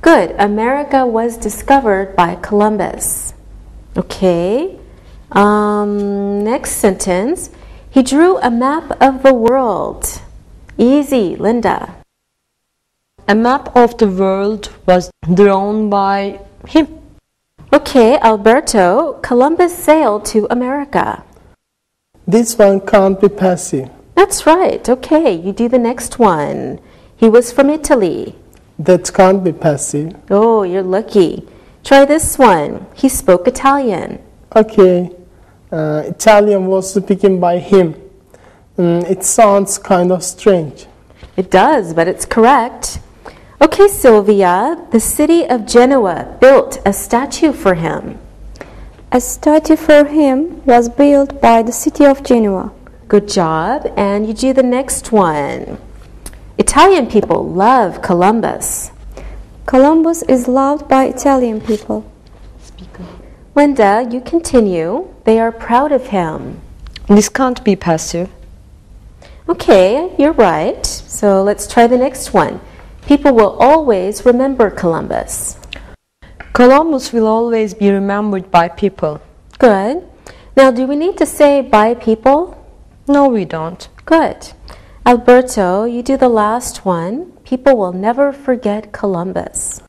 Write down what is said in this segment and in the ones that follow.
Good. America was discovered by Columbus. Okay. Next sentence. He drew a map of the world. Easy, Linda. A map of the world was drawn by him. Okay, Alberto. Columbus sailed to America. This one can't be passive. That's right. Okay, you do the next one. He was from Italy. That can't be passive. Oh, you're lucky. Try this one. He spoke Italian. Okay. Italian was speaking by him. It sounds kind of strange. It does, but it's correct. Okay, Sylvia, the city of Genoa built a statue for him. A statue for him was built by the city of Genoa. Good job. And you do the next one. Italian people love Columbus. Columbus is loved by Italian people. Linda, you continue. They are proud of him. This can't be passive. Okay, you're right. So let's try the next one. People will always remember Columbus. Columbus will always be remembered by people. Good. Now, do we need to say by people? No, we don't. Good. Alberto, you do the last one. People will never forget Columbus.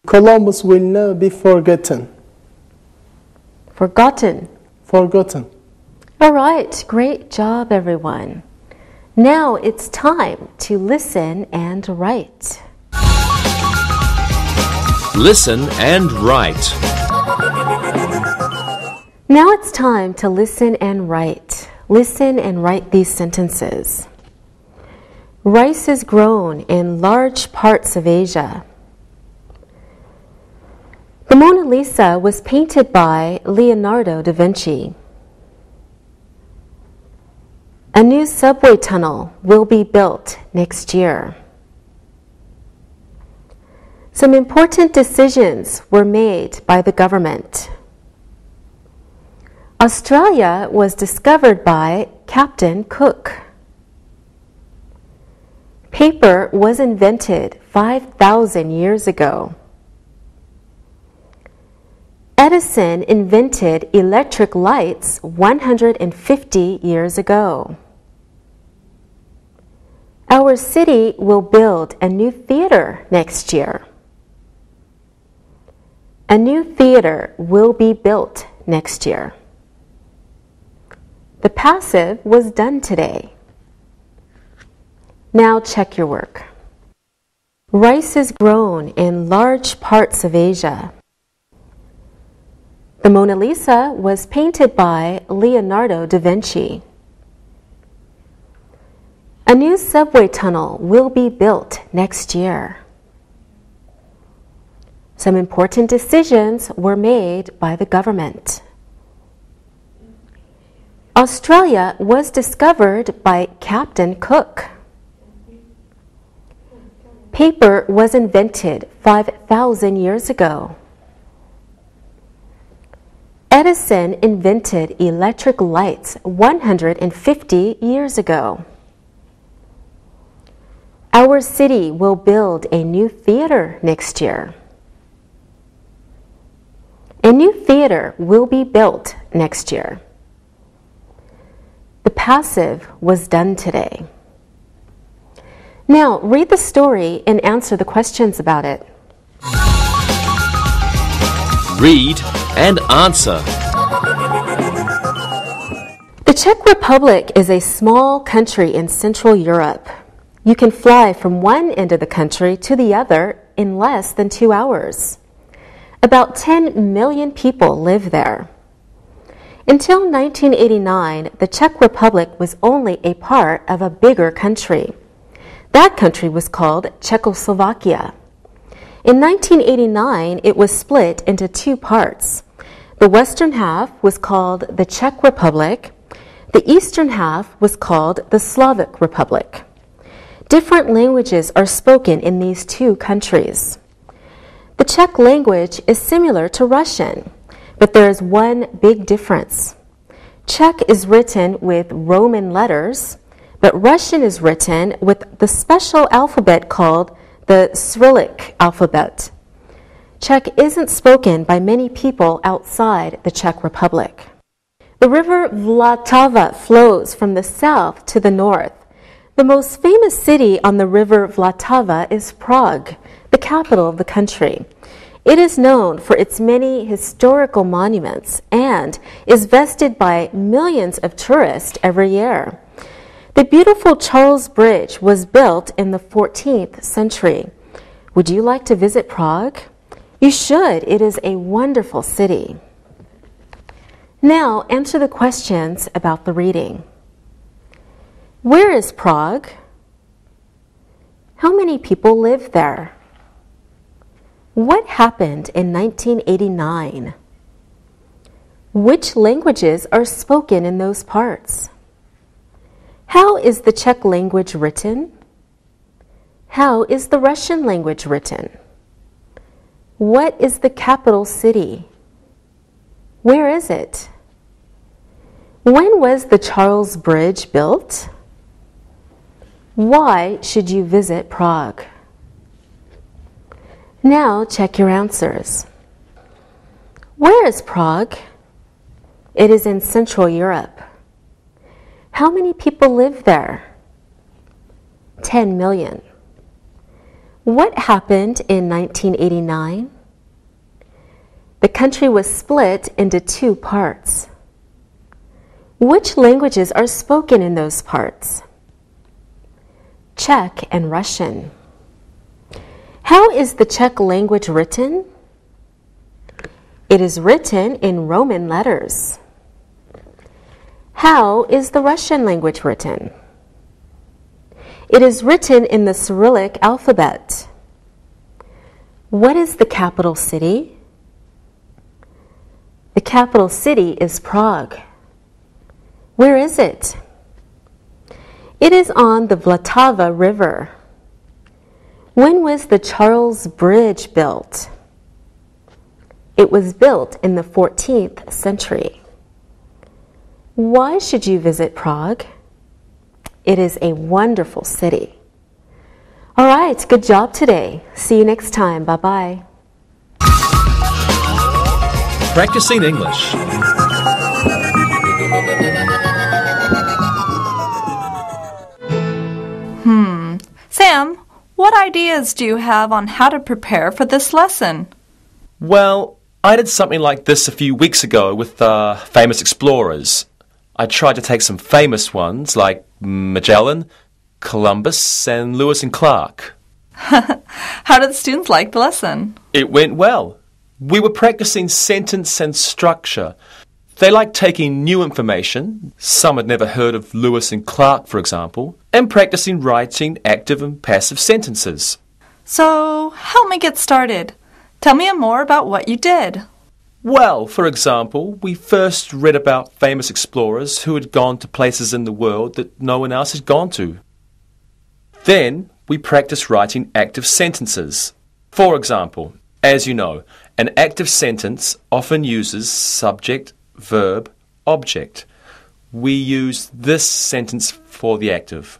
Columbus will never be forgotten. Forgotten. Forgotten. All right. Great job, everyone. Now it's time to listen and write. Listen and write. Now it's time to listen and write. Listen and write these sentences. Rice is grown in large parts of Asia. The Mona Lisa was painted by Leonardo da Vinci. A new subway tunnel will be built next year. Some important decisions were made by the government. Australia was discovered by Captain Cook. Paper was invented 5,000 years ago. Edison invented electric lights 150 years ago. Our city will build a new theater next year. A new theater will be built next year. The passive was done today. Now check your work. Rice is grown in large parts of Asia. The Mona Lisa was painted by Leonardo da Vinci. A new subway tunnel will be built next year. Some important decisions were made by the government. Australia was discovered by Captain Cook. Paper was invented 5,000 years ago. Edison invented electric lights 150 years ago. Our city will build a new theater next year. A new theater will be built next year. The passive was done today. Now, read the story and answer the questions about it. Read and answer. The Czech Republic is a small country in Central Europe. You can fly from one end of the country to the other in less than 2 hours. About 10 million people live there. Until 1989, the Czech Republic was only a part of a bigger country. That country was called Czechoslovakia. In 1989, it was split into 2 parts. The western half was called the Czech Republic. The eastern half was called the Slovak Republic. Different languages are spoken in these 2 countries. The Czech language is similar to Russian, but there is one big difference. Czech is written with Roman letters, but Russian is written with the special alphabet called the Cyrillic alphabet. Czech isn't spoken by many people outside the Czech Republic. The river Vltava flows from the south to the north. The most famous city on the river Vltava is Prague, the capital of the country. It is known for its many historical monuments and is visited by millions of tourists every year. The beautiful Charles Bridge was built in the 14th century. Would you like to visit Prague? You should. It is a wonderful city. Now answer the questions about the reading. Where is Prague? How many people live there? What happened in 1989? Which languages are spoken in those parts? How is the Czech language written? How is the Russian language written? What is the capital city? Where is it? When was the Charles Bridge built? Why should you visit Prague? Now check your answers. Where is Prague? It is in Central Europe. How many people live there? 10 million. What happened in 1989? The country was split into two parts. Which languages are spoken in those parts? Czech and Russian. How is the Czech language written? It is written in Roman letters. How is the Russian language written? It is written in the Cyrillic alphabet. What is the capital city? The capital city is Prague. Where is it? It is on the Vltava River. When was the Charles Bridge built? It was built in the 14th century. Why should you visit Prague? It is a wonderful city. All right, good job today. See you next time. Bye-bye. Practicing English. Sam, what ideas do you have on how to prepare for this lesson? Well, I did something like this a few weeks ago with famous explorers. I tried to take some famous ones like Magellan, Columbus, and Lewis and Clark. How did the students like the lesson? It went well. We were practicing sentence and structure. They liked taking new information, some had never heard of Lewis and Clark, for example, and practicing writing active and passive sentences. So, help me get started. Tell me more about what you did. Well, for example, we first read about famous explorers who had gone to places in the world that no one else had gone to. Then we practiced writing active sentences. For example, as you know, an active sentence often uses subject, verb, object. We use this sentence for the active.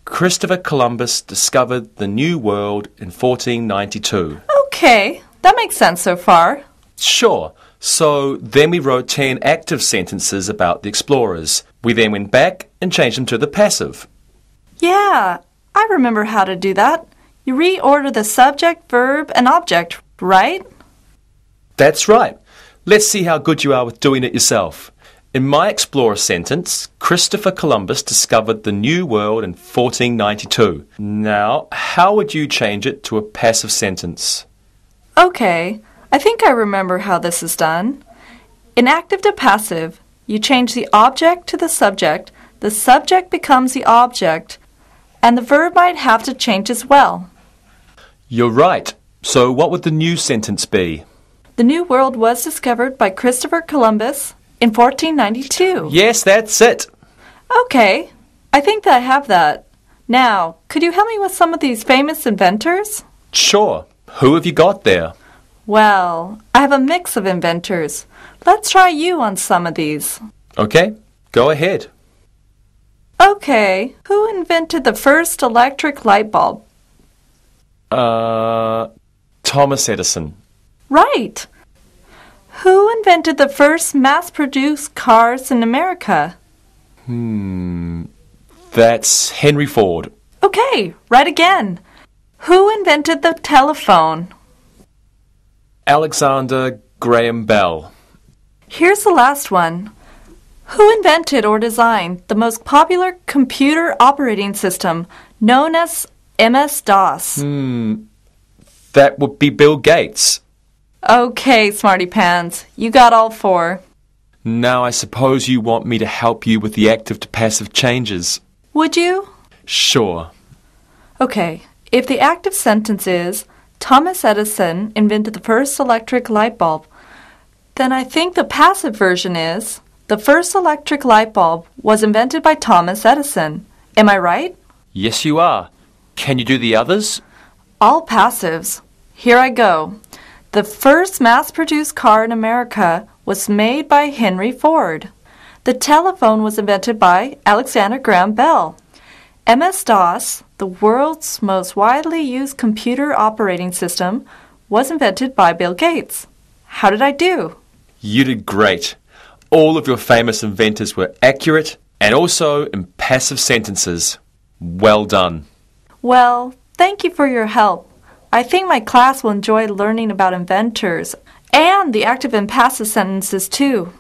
Christopher Columbus discovered the New World in 1492. Okay, that makes sense so far. Sure. So then we wrote 10 active sentences about the explorers. We then went back and changed them to the passive. Yeah, I remember how to do that. You reorder the subject, verb, and object, right? That's right. Let's see how good you are with doing it yourself. In my explorer sentence, Christopher Columbus discovered the New World in 1492. Now, how would you change it to a passive sentence? Okay, I think I remember how this is done. In active to passive, you change the object to the subject becomes the object, and the verb might have to change as well. You're right. So what would the new sentence be? The New World was discovered by Christopher Columbus in 1492. Yes, that's it. Okay, I think that I have that. Now, could you help me with some of these famous inventors? Sure. Who have you got there? Well, I have a mix of inventors. Let's try you on some of these. Okay, go ahead. Okay, who invented the first electric light bulb? Thomas Edison. Right. Who invented the first mass-produced cars in America? That's Henry Ford. Okay, right again. Who invented the telephone? Alexander Graham Bell. Here's the last one. Who invented or designed the most popular computer operating system known as MS-DOS? That would be Bill Gates. Okay, Smarty Pants, you got all four. Now I suppose you want me to help you with the active to passive changes. Would you? Sure. Okay, if the active sentence is, Thomas Edison invented the first electric light bulb, then I think the passive version is, the first electric light bulb was invented by Thomas Edison. Am I right? Yes, you are. Can you do the others? All passives. Here I go. The first mass-produced car in America was made by Henry Ford. The telephone was invented by Alexander Graham Bell. MS-DOS, the world's most widely used computer operating system, was invented by Bill Gates. How did I do? You did great. All of your famous inventors were accurate and also in passive sentences. Well done. Well, thank you for your help. I think my class will enjoy learning about inventors and the active and passive sentences too.